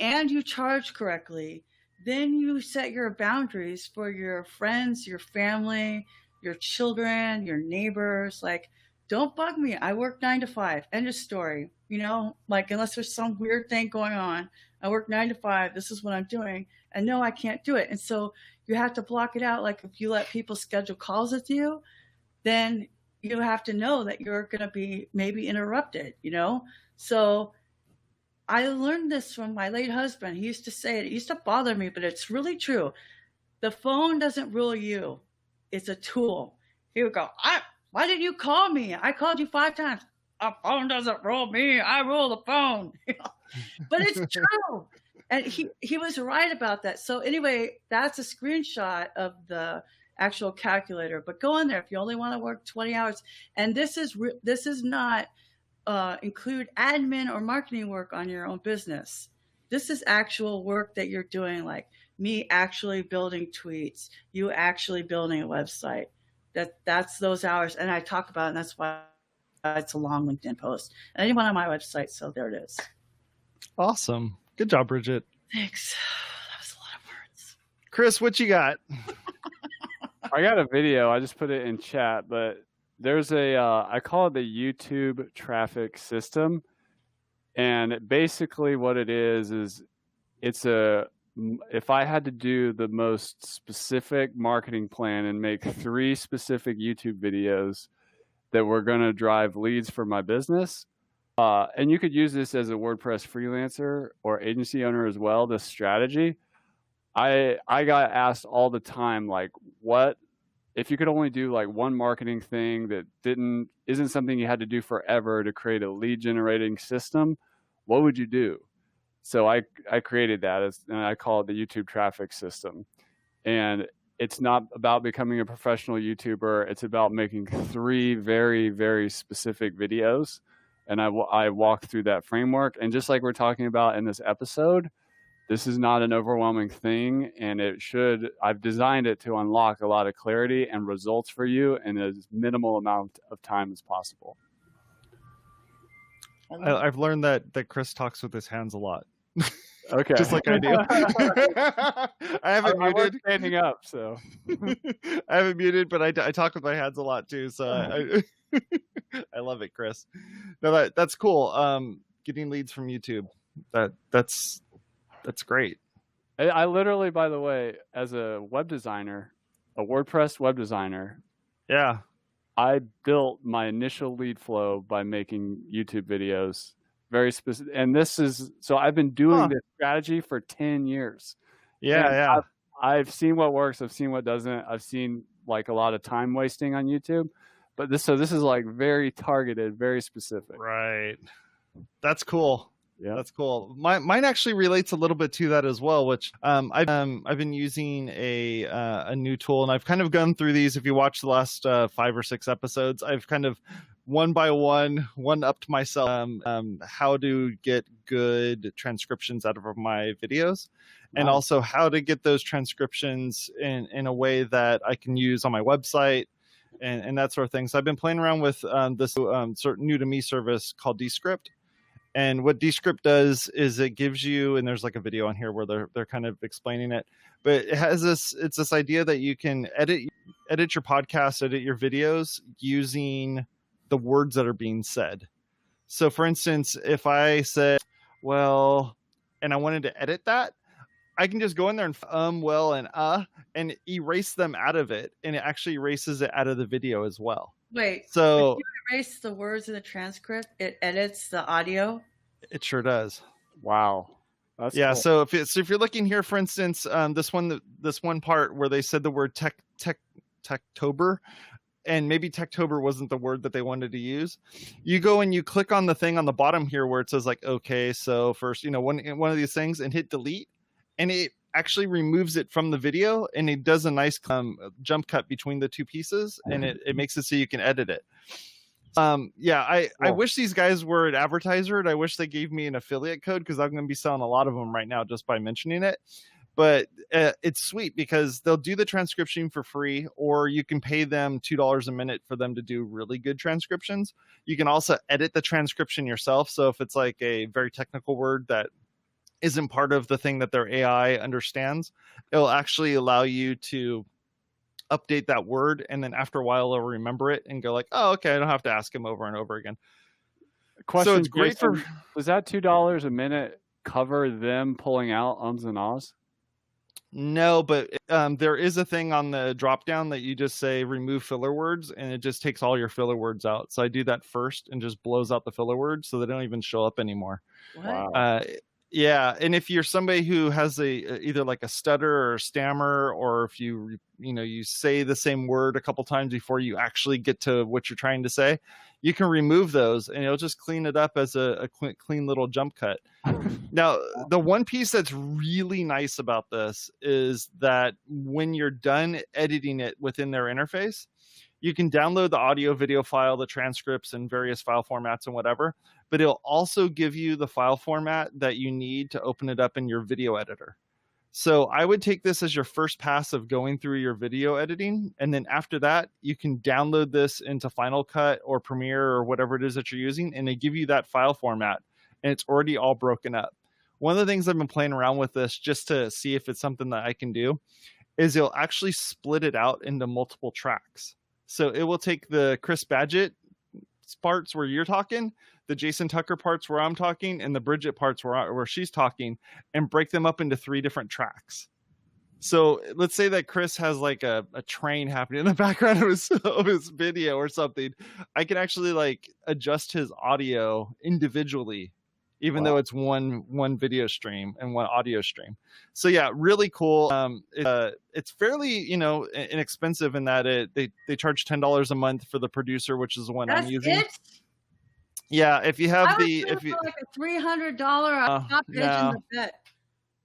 and you charge correctly, then you set your boundaries for your friends, your family, your children, your neighbors. Like, don't bug me. I work 9 to 5. End of story. Like unless there's some weird thing going on, I work 9 to 5. This is what I'm doing. And no, I can't do it. And so you have to block it out. Like if you let people schedule calls with you, then you have to know that you're going to be maybe interrupted, So I learned this from my late husband. He used to say it. It used to bother me, but it's really true. The phone doesn't rule you. It's a tool. He would go, why didn't you call me? I called you 5 times. A phone doesn't rule me. I rule the phone. But it's true. And he was right about that. So anyway, that's a screenshot of the actual calculator. But go in there if you only want to work 20 hours. And this is not include admin or marketing work on your own business. This is actual work that you're doing, like me actually building tweets, you actually building a website. That's those hours. And I talk about it, and that's why it's a long LinkedIn post. And anyone on my website, so there it is. Awesome. Good job, Bridgette. Thanks. That was a lot of words. Chris, what you got? I got a video. I just put it in chat, but there's I call it the YouTube traffic system. And basically what it is if I had to do the most specific marketing plan and make 3 specific YouTube videos that were going to drive leads for my business, and you could use this as a WordPress freelancer or agency owner as well, this strategy. I got asked all the time, like, what if you could only do like one marketing thing that isn't something you had to do forever to create a lead generating system, what would you do? So I created that and I call it the YouTube traffic system. And it's not about becoming a professional YouTuber. It's about making 3 very, very specific videos. And I walk through that framework. And just like we're talking about in this episode, this is not an overwhelming thing, and I've designed it to unlock a lot of clarity and results for you in as minimal amount of time as possible. I've learned that Chris talks with his hands a lot. Okay. Just like I do. I haven't muted. I'm standing up, so. I haven't muted, but I talk with my hands a lot too, so I love it, Chris. No, that's cool. Getting leads from YouTube. That's great. I literally, by the way, as a web designer, a WordPress web designer, yeah, I built my initial lead flow by making YouTube videos very specific. And I've been doing this strategy for 10 years. Yeah. I've seen what works. I've seen what doesn't. I've seen like a lot of time wasting on YouTube, But this is like very targeted, very specific. Right. That's cool. Yeah, that's cool. Mine actually relates a little bit to that as well, which I've been using a new tool, and I've kind of gone through these. If you watch the last 5 or 6 episodes, I've kind of one by one upped myself how to get good transcriptions out of my videos, and also how to get those transcriptions in a way that I can use on my website and that sort of thing. So I've been playing around with this sort of new to me service called Descrip. And what Descrip does is it gives you, and there's like a video on here where they're kind of explaining it, but it's this idea that you can edit your podcast, edit your videos using the words that are being said. So for instance, if I said, well, and I wanted to edit that, I can just go in there and well, and erase them out of it. And it actually erases it out of the video as well. Wait, so if you erase the words in the transcript, it edits the audio? It sure does. Wow. That's yeah. Cool. So if you're looking here, for instance, this one part where they said the word techtober, and maybe techtober wasn't the word that they wanted to use, you go and you click on the thing on the bottom here where it says like, okay, so first, one of these things, and hit delete, and it actually removes it from the video, and it does a nice jump cut between the two pieces, and it makes it so you can edit it. I wish these guys were an advertiser, and I wish they gave me an affiliate code, because I'm going to be selling a lot of them right now just by mentioning it. But it's sweet because they'll do the transcription for free, or you can pay them $2 a minute for them to do really good transcriptions. You can also edit the transcription yourself. So if it's like a very technical word that isn't part of the thing that their AI understands, it'll actually allow you to update that word, and then after a while they'll remember it and go like, oh, okay, I don't have to ask him over and over again. Question, so it's great Jason, does that $2 a minute cover them pulling out ums and ahs? No, but there is a thing on the drop down that you just say remove filler words, and it just takes all your filler words out. So I do that first and just blows out the filler words so they don't even show up anymore. Wow. Yeah, and if you're somebody who has either like a stutter or a stammer, or if you say the same word a couple times before you actually get to what you're trying to say, you can remove those, and it'll just clean it up as a clean little jump cut. Now, the one piece that's really nice about this is that when you're done editing it within their interface, you can download the audio, video file, the transcripts, and various file formats and whatever, but it'll also give you the file format that you need to open it up in your video editor. So I would take this as your first pass of going through your video editing. And then after that, you can download this into Final Cut or Premiere or whatever it is that you're using, and they give you that file format, and it's already all broken up. One of the things I've been playing around with this just to see if it's something that I can do is it'll actually split it out into multiple tracks. So it will take the Chris Badgett parts where you're talking, the Jason Tucker parts where I'm talking, and the Bridgette parts where she's talking, and break them up into 3 different tracks. So let's say that Chris has like a train happening in the background of his video or something. I can actually like adjust his audio individually, even though it's one video stream and one audio stream. So yeah, really cool. It's fairly, inexpensive in that they charge $10 a month for the producer, which is the one I'm using. It? Yeah, if you have like a $300 top edge in the bit.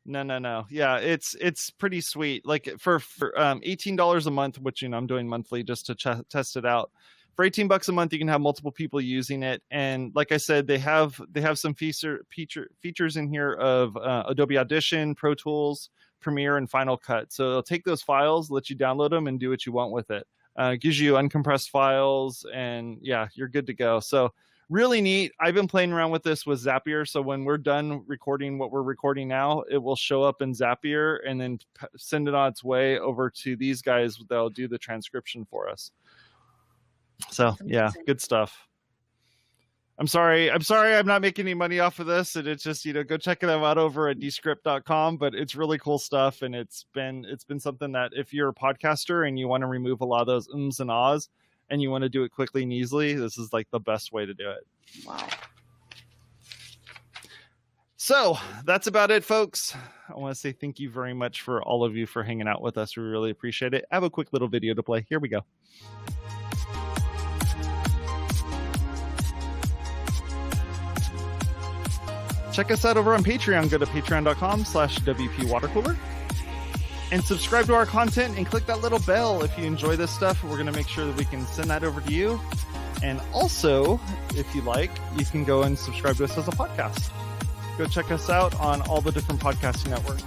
No. Yeah, it's pretty sweet. Like for $18 a month, which I'm doing monthly just to test it out. For $18 a month, you can have multiple people using it, and like I said, they have some features in here of Adobe Audition, Pro Tools, Premiere, and Final Cut. So it'll take those files, let you download them, and do what you want with it. It gives you uncompressed files, and yeah, you're good to go. So really neat. I've been playing around with this with Zapier, so when we're done recording what we're recording now, it will show up in Zapier and then send it on its way over to these guys that'll do the transcription for us. So yeah, good stuff. I'm sorry I'm not making any money off of this, and it's just go check them out over at descrip.com, but it's really cool stuff, and it's been something that if you're a podcaster and you want to remove a lot of those ums and ahs and you want to do it quickly and easily, this is like the best way to do it. Wow. So that's about it, folks. I want to say thank you very much for all of you for hanging out with us. We really appreciate it. I have a quick little video to play. Here we go. Check us out over on Patreon. Go to patreon.com/WPwatercooler and subscribe to our content and click that little bell if you enjoy this stuff. We're going to make sure that we can send that over to you. And also, if you like, you can go and subscribe to us as a podcast. Go check us out on all the different podcasting networks.